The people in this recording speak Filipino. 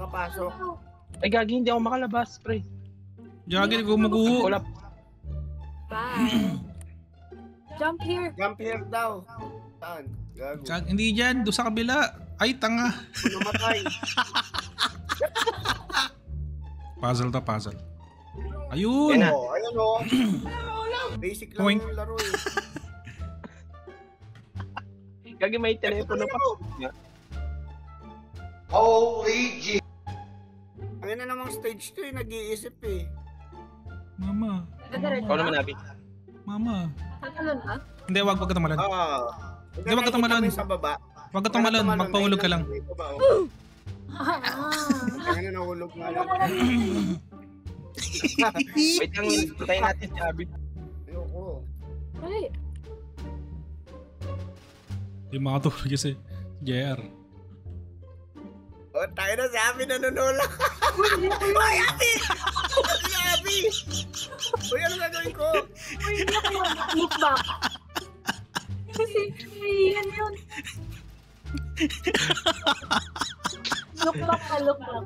makapasok. Ay, gagi, hindi ako makalabas, pre. Gagi, gumuguho. Kulap. Bye. Jump here. Jump here daw. Saan? Gago. Hindi dyan, doon sa kabila. Ay, tanga. Namatay. Puzzle to, puzzle. Ayun. Yan na. Oh, ayun o. Basic lang Point. yung laro eh. Gagi, may telepono pa. Holy G! Ang na namang stage 2 eh, nag-iisip eh. Mama. Ikaw naman, Abi. Mama. Ano na? Hindi, wag ka tumalon. Hindi, wag ka tumalon. Sa baba. Wag ka tumalon, magpahulog ka lang. Ang na nahulog nga lang. Wait lang, tayo natin si Abi. Ayoko. Ay, Yung mga tulog kasi. JR. Oh, tayo na si Abby nanunulak. Uy, Abby! Uy, Abby! Uy, ano gagawin ko? hindi ako mag-look back. Kasi, yan yun. Look back na, look back.